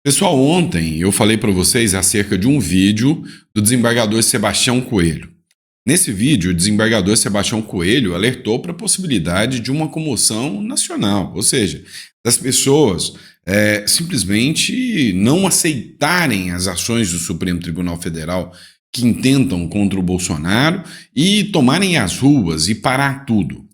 Pessoal, ontem eu falei para vocês acerca de um vídeo do desembargador Sebastião Coelho. Nesse vídeo, o desembargador Sebastião Coelho alertou para a possibilidade de uma comoção nacional, ou seja, das pessoas simplesmente não aceitarem as ações do Supremo Tribunal Federal que intentam contra o Bolsonaro e tomarem as ruas e parar tudo.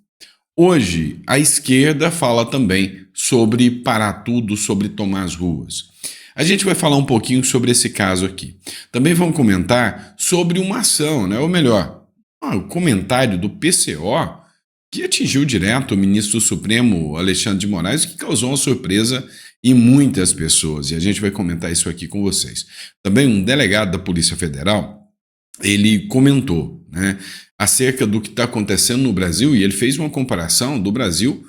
Hoje, a esquerda fala também sobre parar tudo, sobre tomar as ruas. A gente vai falar um pouquinho sobre esse caso aqui. Também vamos comentar sobre uma ação, né? Ou melhor, o comentário do PCO que atingiu direto o ministro do Supremo Alexandre de Moraes, que causou uma surpresa em muitas pessoas. E a gente vai comentar isso aqui com vocês. Também um delegado da Polícia Federal, ele comentou, né, acerca do que está acontecendo no Brasil, e ele fez uma comparação do Brasil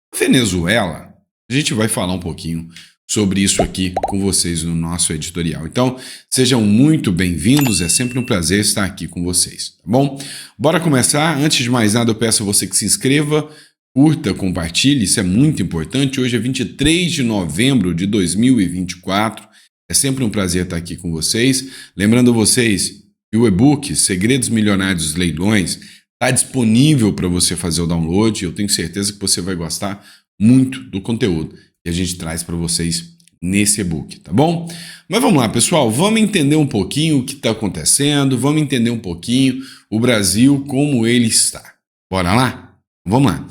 com a Venezuela. A gente vai falar um pouquinho sobre isso aqui com vocês no nosso editorial. Então, sejam muito bem-vindos, é sempre um prazer estar aqui com vocês, tá bom? Bora começar. Antes de mais nada, eu peço a você que se inscreva, curta, compartilhe, isso é muito importante. Hoje é 23 de novembro de 2024, é sempre um prazer estar aqui com vocês. Lembrando a vocês que o e-book Segredos Milionários dos Leilões está disponível para você fazer o download. Eu tenho certeza que você vai gostar muito do conteúdo que a gente traz para vocês nesse e-book, tá bom? Mas vamos lá, pessoal, vamos entender um pouquinho o que está acontecendo, vamos entender um pouquinho o Brasil, como ele está. Bora lá? Vamos lá.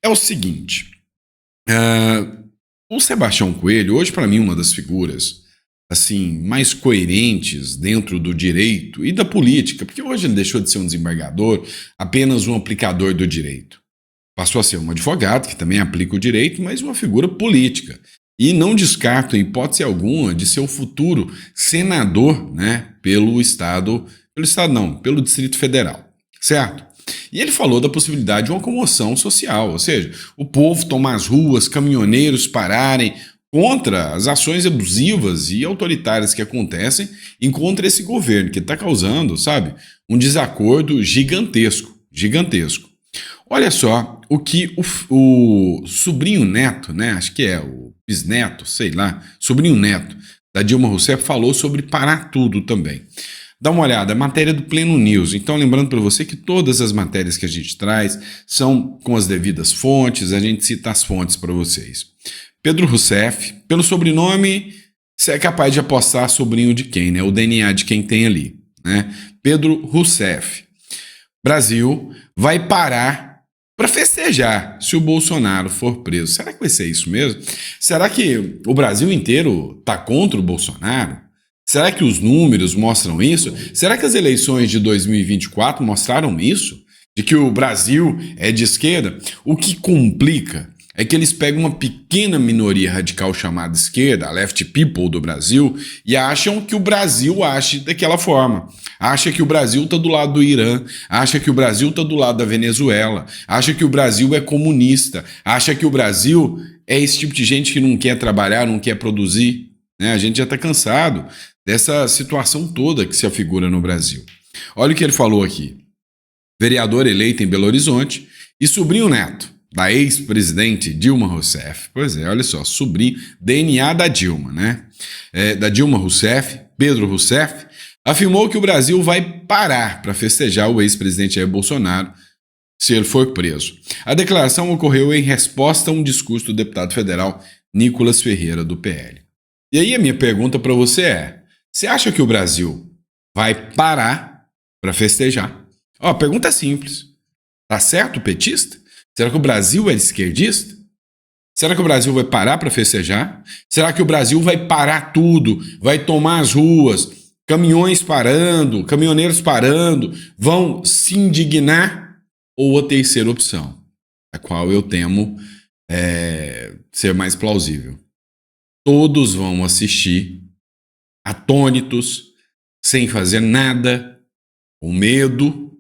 É o seguinte, o Sebastião Coelho, hoje para mim uma das figuras assim, mais coerentes dentro do direito e da política, porque hoje ele deixou de ser um desembargador, apenas um aplicador do direito. Passou a ser um advogado, que também aplica o direito, mas uma figura política. E não descarto, em hipótese alguma, de ser o futuro senador, né, pelo pelo Distrito Federal, certo? E ele falou da possibilidade de uma comoção social, ou seja, o povo tomar as ruas, caminhoneiros pararem contra as ações abusivas e autoritárias que acontecem e contra esse governo, que está causando, sabe, um desacordo gigantesco, gigantesco. Olha só o que o sobrinho neto, né, acho que é o bisneto, sei lá, sobrinho neto da Dilma Rousseff falou sobre parar tudo também. Dá uma olhada, matéria do Pleno News. Então, lembrando para você que todas as matérias que a gente traz são com as devidas fontes, a gente cita as fontes para vocês. Pedro Rousseff, pelo sobrenome, você é capaz de apostar sobrinho de quem, né? O DNA de quem tem ali, né? Pedro Rousseff. Brasil vai parar para festejar se o Bolsonaro for preso. Será que vai ser isso mesmo? Será que o Brasil inteiro está contra o Bolsonaro? Será que os números mostram isso? Será que as eleições de 2024 mostraram isso? De que o Brasil é de esquerda? O que complica é que eles pegam uma pequena minoria radical chamada esquerda, a left people do Brasil, e acham que o Brasil age daquela forma. Acha que o Brasil está do lado do Irã, acha que o Brasil está do lado da Venezuela, acha que o Brasil é comunista, acha que o Brasil é esse tipo de gente que não quer trabalhar, não quer produzir, né? A gente já está cansado dessa situação toda que se afigura no Brasil. Olha o que ele falou aqui. Vereador eleito em Belo Horizonte e sobrinho neto da ex-presidente Dilma Rousseff. Pois é, olha só, sobrinho, DNA da Dilma, né? Da Dilma Rousseff, Pedro Rousseff, afirmou que o Brasil vai parar para festejar o ex-presidente Jair Bolsonaro se ele for preso. A declaração ocorreu em resposta a um discurso do deputado federal Nicolas Ferreira, do PL. E aí a minha pergunta para você é, você acha que o Brasil vai parar para festejar? Ó, a pergunta é simples. Tá certo o petista? Será que o Brasil é esquerdista? Será que o Brasil vai parar para festejar? Será que o Brasil vai parar tudo, vai tomar as ruas, caminhões parando, caminhoneiros parando, vão se indignar? Ou a terceira opção, a qual eu temo ser mais plausível. Todos vão assistir, atônitos, sem fazer nada, com medo,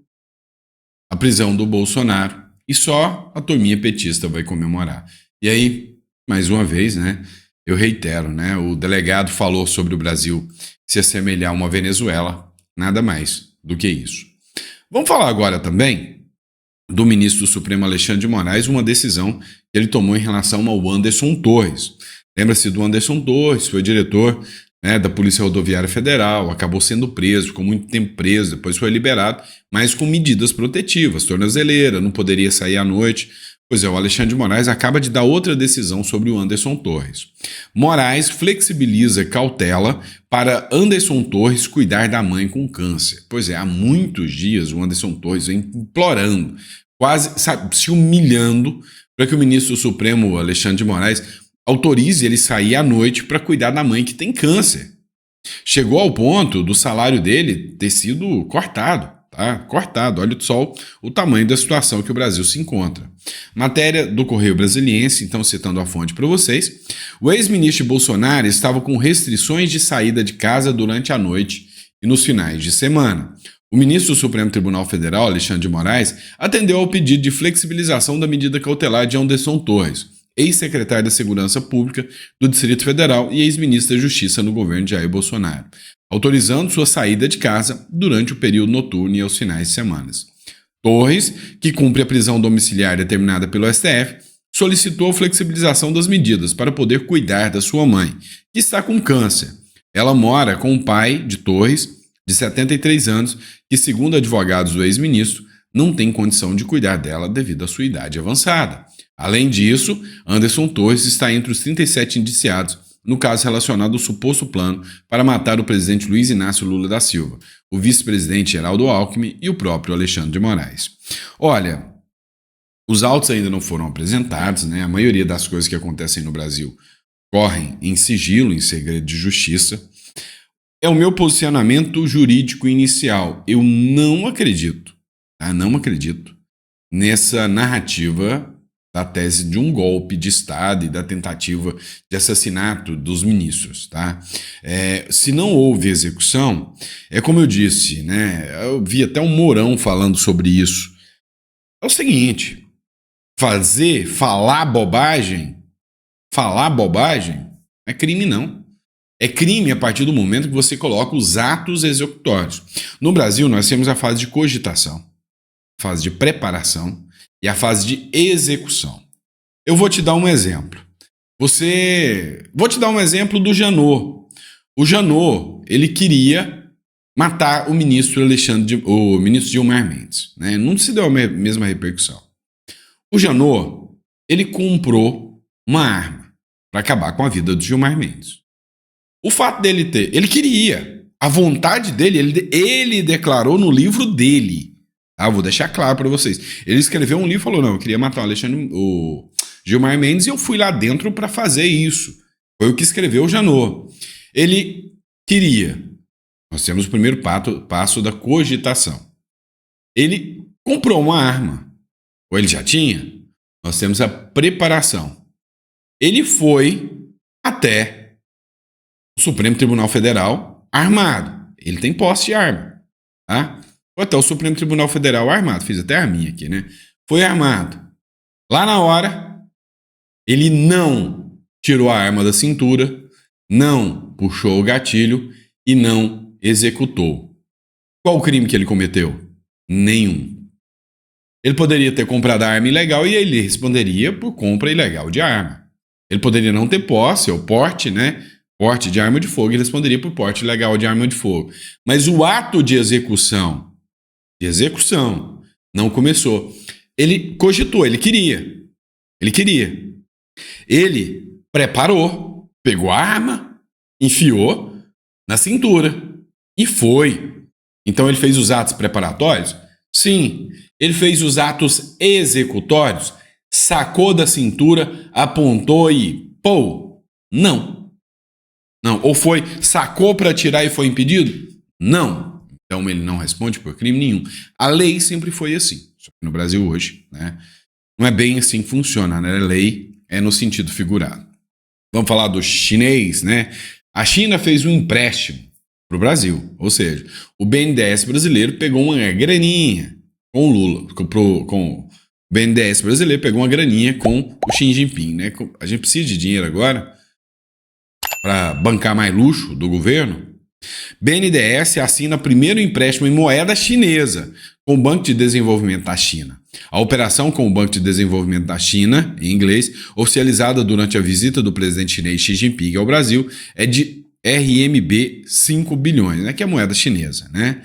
a prisão do Bolsonaro. E só a turminha petista vai comemorar. E aí, mais uma vez, né, eu reitero, né, o delegado falou sobre o Brasil se assemelhar a uma Venezuela, nada mais do que isso. Vamos falar agora também do ministro do Supremo Alexandre de Moraes, uma decisão que ele tomou em relação ao Anderson Torres. Lembra-se do Anderson Torres, foi diretor, né, da Polícia Rodoviária Federal, acabou sendo preso, ficou muito tempo preso, depois foi liberado, mas com medidas protetivas, tornozeleira, não poderia sair à noite. Pois é, o Alexandre de Moraes acaba de dar outra decisão sobre o Anderson Torres. Moraes flexibiliza cautela para Anderson Torres cuidar da mãe com câncer. Pois é, há muitos dias o Anderson Torres vem implorando, quase, sabe, se humilhando para que o ministro Supremo Alexandre de Moraes autorize ele sair à noite para cuidar da mãe que tem câncer. Chegou ao ponto do salário dele ter sido cortado. Tá? Cortado, olha só o tamanho da situação que o Brasil se encontra. Matéria do Correio Brasiliense, então citando a fonte para vocês. O ex-ministro Bolsonaro estava com restrições de saída de casa durante a noite e nos finais de semana. O ministro do Supremo Tribunal Federal, Alexandre de Moraes, atendeu ao pedido de flexibilização da medida cautelar de Anderson Torres, ex-secretário da Segurança Pública do Distrito Federal e ex-ministro da Justiça no governo de Jair Bolsonaro, autorizando sua saída de casa durante o período noturno e aos finais de semana. Torres, que cumpre a prisão domiciliar determinada pelo STF, solicitou a flexibilização das medidas para poder cuidar da sua mãe, que está com câncer. Ela mora com o pai de Torres, de 73 anos, que, segundo advogados do ex-ministro, não tem condição de cuidar dela devido à sua idade avançada. Além disso, Anderson Torres está entre os 37 indiciados no caso relacionado ao suposto plano para matar o presidente Luiz Inácio Lula da Silva, o vice-presidente Geraldo Alckmin e o próprio Alexandre de Moraes. Olha, os autos ainda não foram apresentados, né? A maioria das coisas que acontecem no Brasil correm em sigilo, em segredo de justiça. É o meu posicionamento jurídico inicial. Eu não acredito, tá? Não acredito nessa narrativa da tese de um golpe de Estado e da tentativa de assassinato dos ministros, tá? Se não houve execução, é como eu disse, né? Eu vi até um Mourão falando sobre isso. É o seguinte, falar bobagem não é crime não. É crime a partir do momento que você coloca os atos executórios. No Brasil, nós temos a fase de cogitação, a fase de preparação e a fase de execução. Eu vou te dar um exemplo. Vou te dar um exemplo do Janot. O Janot, ele queria matar o ministro Gilmar Mendes, né? Não se deu a mesma repercussão. O Janot, ele comprou uma arma para acabar com a vida do Gilmar Mendes. O fato dele ele queria, a vontade dele, ele declarou no livro dele. Vou deixar claro para vocês. Ele escreveu um livro e falou, não, eu queria matar o Gilmar Mendes e eu fui lá dentro para fazer isso. Foi o que escreveu o Janot. Ele queria. Nós temos o primeiro passo da cogitação. Ele comprou uma arma. Ou ele já tinha? Nós temos a preparação. Ele foi até o Supremo Tribunal Federal armado. Ele tem posse de arma, tá? Foi até o Supremo Tribunal Federal armado. Fiz até a minha aqui, né? Foi armado. Lá na hora, ele não tirou a arma da cintura, não puxou o gatilho e não executou. Qual o crime que ele cometeu? Nenhum. Ele poderia ter comprado a arma ilegal e ele responderia por compra ilegal de arma. Ele poderia não ter posse ou porte, né? Porte de arma de fogo, ele responderia por porte ilegal de arma de fogo. Mas o ato de execução não começou. Ele cogitou, ele queria. Ele preparou, pegou a arma, enfiou na cintura e foi. Então ele fez os atos preparatórios? Sim. Ele fez os atos executórios? Sacou da cintura, apontou e pô? Não. Ou foi, sacou para atirar e foi impedido? Não. Então ele não responde por crime nenhum. A lei sempre foi assim. Só que no Brasil hoje, né, não é bem assim que funciona, né? A lei é no sentido figurado. Vamos falar do chinês, né? A China fez um empréstimo para o Brasil. Ou seja, o BNDES brasileiro pegou uma graninha com o Lula. O BNDES brasileiro pegou uma graninha com o Xi Jinping, né? A gente precisa de dinheiro agora para bancar mais luxo do governo. BNDES assina primeiro empréstimo em moeda chinesa com o Banco de Desenvolvimento da China. A operação com o Banco de Desenvolvimento da China, em inglês, oficializada durante a visita do presidente chinês Xi Jinping ao Brasil, é de RMB 5 bilhões, né, que é a moeda chinesa, né,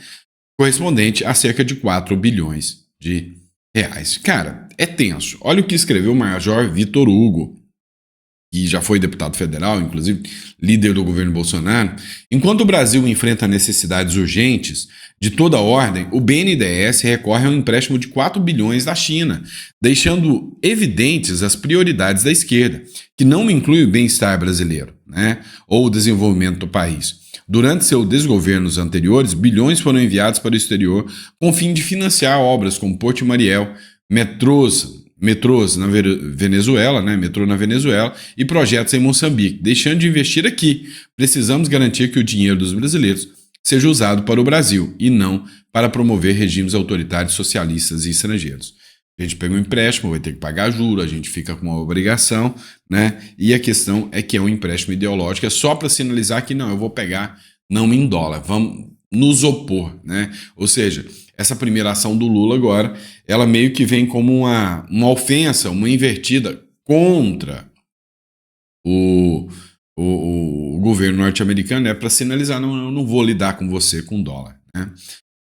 correspondente a cerca de 4 bilhões de reais. Cara, é tenso. Olha o que escreveu o Major Vitor Hugo, que já foi deputado federal, inclusive líder do governo Bolsonaro. Enquanto o Brasil enfrenta necessidades urgentes de toda ordem, o BNDES recorre a um empréstimo de 4 bilhões da China, deixando evidentes as prioridades da esquerda, que não inclui o bem-estar brasileiro, né, ou o desenvolvimento do país. Durante seus desgovernos anteriores, bilhões foram enviados para o exterior com o fim de financiar obras como Porto de Mariel, metrôs na Venezuela, né, metrô na Venezuela e projetos em Moçambique, deixando de investir aqui. Precisamos garantir que o dinheiro dos brasileiros seja usado para o Brasil e não para promover regimes autoritários, socialistas e estrangeiros. A gente pega um empréstimo, vai ter que pagar juros, a gente fica com uma obrigação, né? E a questão é que é um empréstimo ideológico, é só para sinalizar que não, eu vou pegar não em dólar, vamos nos opor, né? Ou seja, essa primeira ação do Lula agora, ela meio que vem como uma ofensa, uma invertida contra o governo norte-americano, né, para sinalizar, não, eu não vou lidar com você com dólar, né?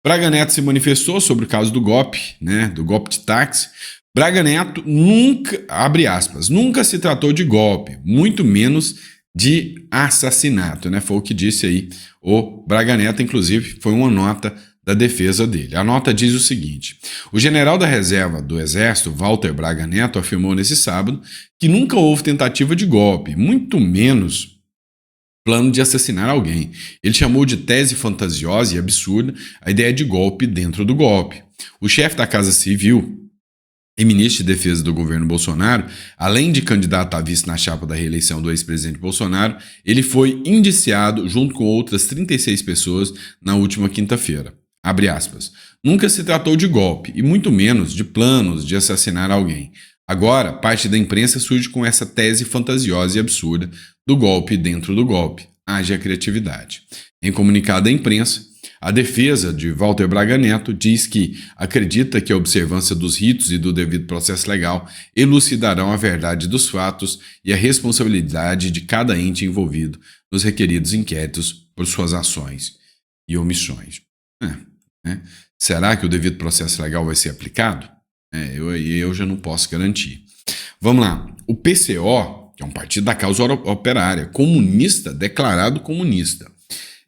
Braga Neto se manifestou sobre o caso do golpe, né, do golpe de táxi. Braga Neto nunca, abre aspas, nunca se tratou de golpe, muito menos de assassinato, né? Foi o que disse aí o Braga Neto, inclusive foi uma nota da defesa dele. A nota diz o seguinte: o general da reserva do Exército, Walter Braga Neto, afirmou nesse sábado que nunca houve tentativa de golpe, muito menos plano de assassinar alguém. Ele chamou de tese fantasiosa e absurda a ideia de golpe dentro do golpe. O chefe da Casa Civil e ministro de Defesa do governo Bolsonaro, além de candidato a vice na chapa da reeleição do ex-presidente Bolsonaro, ele foi indiciado junto com outras 36 pessoas na última quinta-feira. Abre aspas. Nunca se tratou de golpe, e muito menos de planos de assassinar alguém. Agora, parte da imprensa surge com essa tese fantasiosa e absurda do golpe dentro do golpe. Haja criatividade. Em comunicado à imprensa, a defesa de Walter Braga Neto diz que acredita que a observância dos ritos e do devido processo legal elucidarão a verdade dos fatos e a responsabilidade de cada ente envolvido nos requeridos inquéritos por suas ações e omissões. Será que o devido processo legal vai ser aplicado? Eu já não posso garantir. Vamos lá. O PCO, que é um partido da causa operária, comunista, declarado comunista,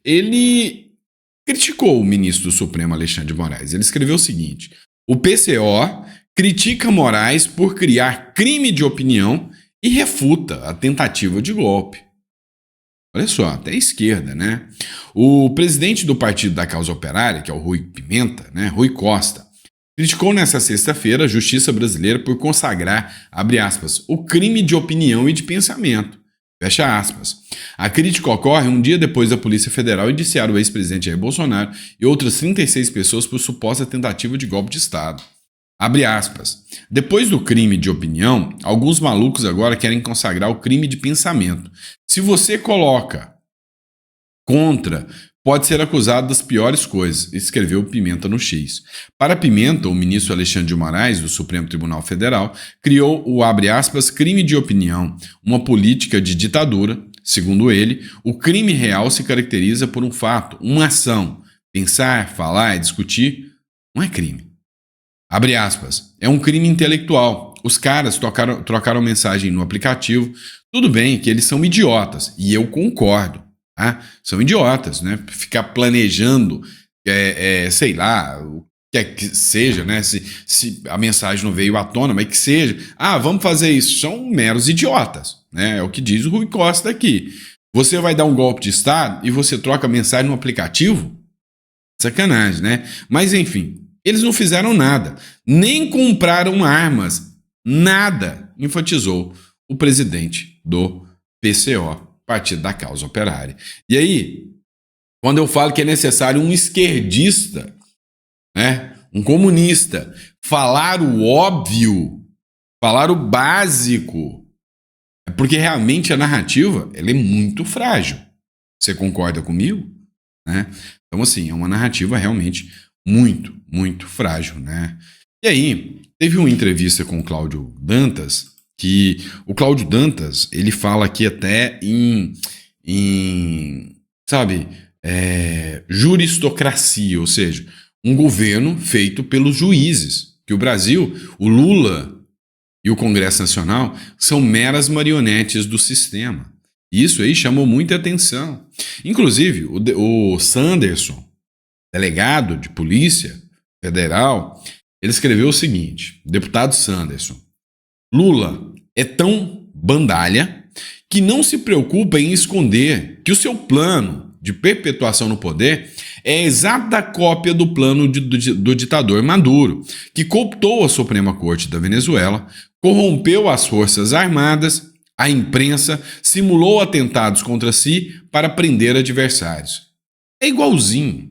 ele criticou o ministro do Supremo, Alexandre de Moraes. Ele escreveu o seguinte: o PCO critica Moraes por criar crime de opinião e refuta a tentativa de golpe. Olha só, até a esquerda, né? O presidente do Partido da Causa Operária, que é o Rui Pimenta, né, Rui Costa, criticou nesta sexta-feira a justiça brasileira por consagrar, abre aspas, o crime de opinião e de pensamento. Fecha aspas. A crítica ocorre um dia depois da Polícia Federal indiciar o ex-presidente Jair Bolsonaro e outras 36 pessoas por suposta tentativa de golpe de Estado. Abre aspas. Depois do crime de opinião, alguns malucos agora querem consagrar o crime de pensamento. Se você coloca contra, pode ser acusado das piores coisas, escreveu Pimenta no X. Para Pimenta, o ministro Alexandre de Moraes, do Supremo Tribunal Federal, criou o, abre aspas, crime de opinião, uma política de ditadura. Segundo ele, o crime real se caracteriza por um fato, uma ação. Pensar, falar e discutir não é crime. Abre aspas, é um crime intelectual. Os caras trocaram mensagem no aplicativo. Tudo bem que eles são idiotas, e eu concordo. Tá? São idiotas, né? Ficar planejando, sei lá, o que é que seja, né? Se a mensagem não veio à tona, mas que seja. Vamos fazer isso. São meros idiotas, né? É o que diz o Rui Costa aqui. Você vai dar um golpe de Estado e você troca mensagem no aplicativo? Sacanagem, né? Mas enfim, eles não fizeram nada. Nem compraram armas. Nada, enfatizou o presidente do PCO, Partido da Causa Operária. E aí, quando eu falo que é necessário um esquerdista, né, um comunista, falar o óbvio, falar o básico, é porque realmente a narrativa ela é muito frágil. Você concorda comigo? Né? Então, assim, é uma narrativa realmente muito, muito frágil, né? E aí, teve uma entrevista com o Cláudio Dantas, que o Cláudio Dantas, ele fala aqui até sabe, juristocracia, ou seja, um governo feito pelos juízes. Que o Brasil, o Lula e o Congresso Nacional são meras marionetes do sistema. Isso aí chamou muita atenção. Inclusive, o Sanderson, delegado de Polícia Federal, ele escreveu o seguinte, deputado Sanderson: Lula é tão bandalha que não se preocupa em esconder que o seu plano de perpetuação no poder é a exata cópia do plano do ditador Maduro, que cooptou a Suprema Corte da Venezuela, corrompeu as Forças Armadas, a imprensa, simulou atentados contra si para prender adversários. É igualzinho.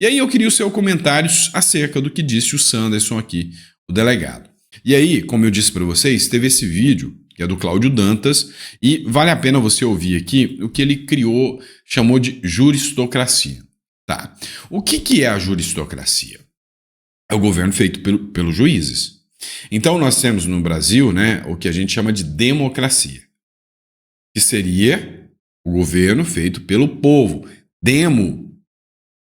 E aí eu queria o seu comentário acerca do que disse o Sanderson aqui, o delegado. E aí, como eu disse para vocês, teve esse vídeo, que é do Cláudio Dantas, e vale a pena você ouvir aqui o que ele chamou de juristocracia. Tá. O que é a juristocracia? É o governo feito pelos juízes. Então nós temos no Brasil, né, o que a gente chama de democracia, que seria o governo feito pelo povo. Demo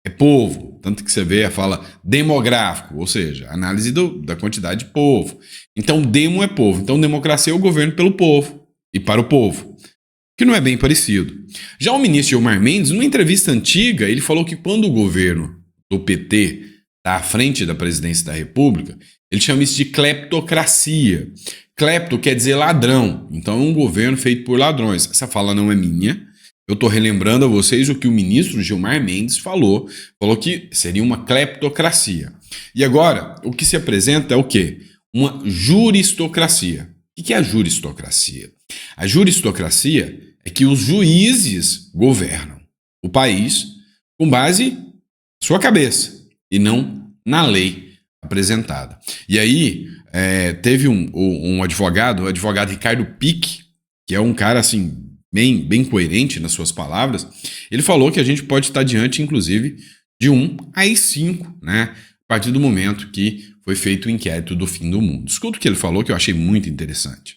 é povo, tanto que você vê a fala demográfico, ou seja, análise da quantidade de povo. Então demo é povo, então democracia é o governo pelo povo e para o povo, que não é bem parecido. Já o ministro Gilmar Mendes, numa entrevista antiga, ele falou que quando o governo do PT está à frente da presidência da República, ele chama isso de cleptocracia. Clepto quer dizer ladrão, então é um governo feito por ladrões. Essa fala não é minha, eu estou relembrando a vocês o que o ministro Gilmar Mendes falou que seria uma cleptocracia. E agora, o que se apresenta é o quê? Uma juristocracia. O que é a juristocracia? A juristocracia é que os juízes governam o país com base na sua cabeça e não na lei apresentada. E aí teve um advogado, o advogado Ricardo Pique, que é um cara assim bem coerente nas suas palavras. Ele falou que a gente pode estar diante, inclusive, de um AI-5, né? A partir do momento que foi feito o inquérito do fim do mundo. Escuta o que ele falou, que eu achei muito interessante.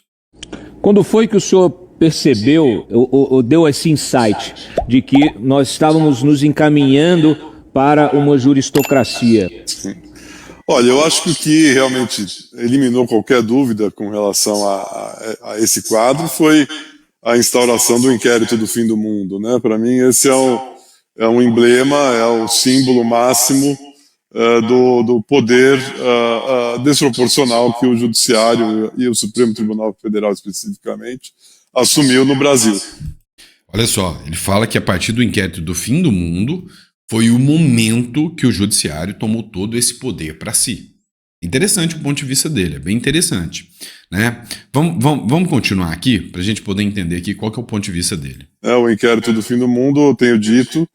Quando foi que o senhor percebeu, ou deu esse insight de que nós estávamos nos encaminhando para uma juristocracia? Sim. Olha, eu acho que o que realmente eliminou qualquer dúvida com relação a esse quadro foi a instauração do inquérito do fim do mundo, né? Para mim, esse é um emblema, é o símbolo máximo do poder desproporcional que o Judiciário e o Supremo Tribunal Federal, especificamente, assumiu no Brasil. Olha só, ele fala que a partir do inquérito do fim do mundo foi o momento que o Judiciário tomou todo esse poder para si. Interessante o ponto de vista dele, é bem interessante, né? Vamos continuar aqui para a gente poder entender aqui qual que é o ponto de vista dele. O inquérito do fim do mundo, eu tenho dito,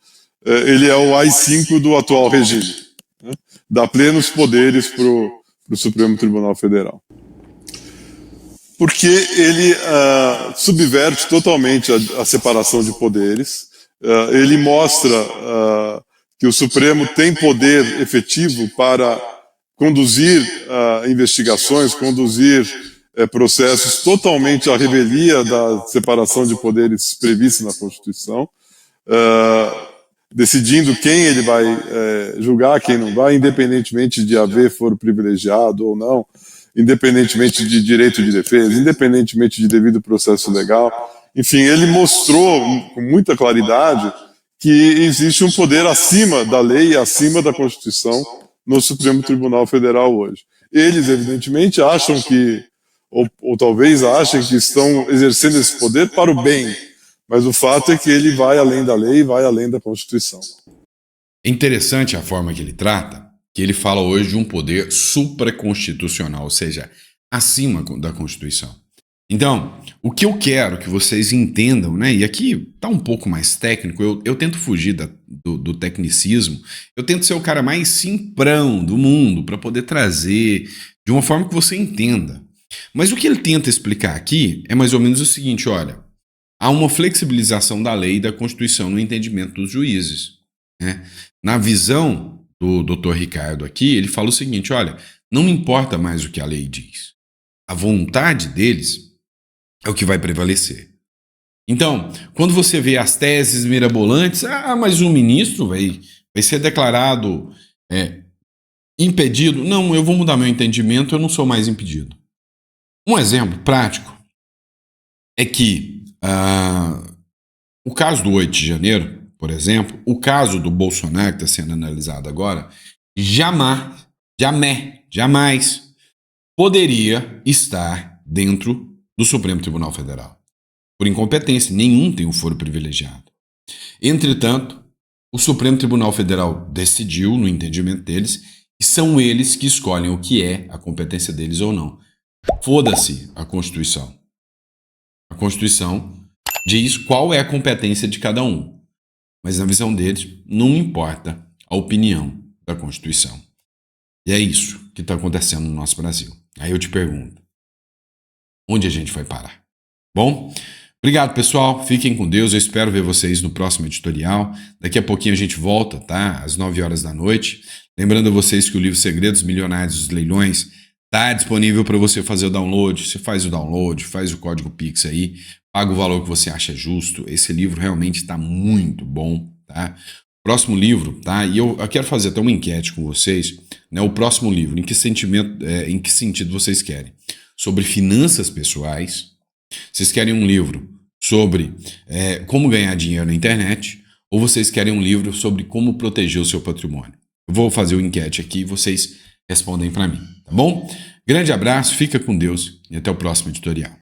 ele é o AI-5 do atual regime, né? Dá plenos poderes para o Supremo Tribunal Federal. Porque ele subverte totalmente a separação de poderes, ele mostra que o Supremo tem poder efetivo para conduzir investigações, conduzir processos totalmente à revelia da separação de poderes prevista na Constituição, decidindo quem ele vai julgar, quem não vai, independentemente de haver foro privilegiado ou não, independentemente de direito de defesa, independentemente de devido processo legal. Enfim, ele mostrou com muita claridade que existe um poder acima da lei, acima da Constituição no Supremo Tribunal Federal hoje. Eles, evidentemente, acham que, ou talvez achem que estão exercendo esse poder para o bem, mas o fato é que ele vai além da lei, vai além da Constituição. É interessante a forma que ele trata, que ele fala hoje de um poder supraconstitucional, ou seja, acima da Constituição. Então, o que eu quero que vocês entendam, né? E aqui tá um pouco mais técnico, eu tento fugir do tecnicismo, eu tento ser o cara mais simprão do mundo para poder trazer de uma forma que você entenda. Mas o que ele tenta explicar aqui é mais ou menos o seguinte, olha, há uma flexibilização da lei e da Constituição no entendimento dos juízes, né? Na visão do Dr. Ricardo aqui, ele fala o seguinte, olha, Não importa mais o que a lei diz. A vontade deles é o que vai prevalecer. Então, quando você vê as teses mirabolantes, mas o ministro vai ser declarado impedido. Não, eu vou mudar meu entendimento, eu não sou mais impedido. Um exemplo prático é que o caso do 8 de janeiro, por exemplo, o caso do Bolsonaro, que está sendo analisado agora, jamais poderia estar dentro do Supremo Tribunal Federal. Por incompetência, nenhum tem um foro privilegiado. Entretanto, o Supremo Tribunal Federal decidiu, no entendimento deles, e são eles que escolhem o que é a competência deles ou não. Foda-se a Constituição. A Constituição diz qual é a competência de cada um. Mas na visão deles, não importa a opinião da Constituição. E é isso que está acontecendo no nosso Brasil. Aí eu te pergunto, onde a gente vai parar? Bom, obrigado, pessoal. Fiquem com Deus. Eu espero ver vocês no próximo editorial. Daqui a pouquinho a gente volta, tá? Às 9 horas da noite. Lembrando a vocês que o livro Segredos Milionários dos Leilões está disponível para você fazer o download. Você faz o download, faz o código Pix aí, paga o valor que você acha justo. Esse livro realmente está muito bom, tá? Próximo livro, tá? E eu quero fazer até uma enquete com vocês, né? O próximo livro, em que sentido vocês querem? Sobre finanças pessoais? Vocês querem um livro sobre como ganhar dinheiro na internet? Ou vocês querem um livro sobre como proteger o seu patrimônio? Eu vou fazer uma enquete aqui e vocês respondem para mim, tá bom? Grande abraço, fica com Deus e até o próximo editorial.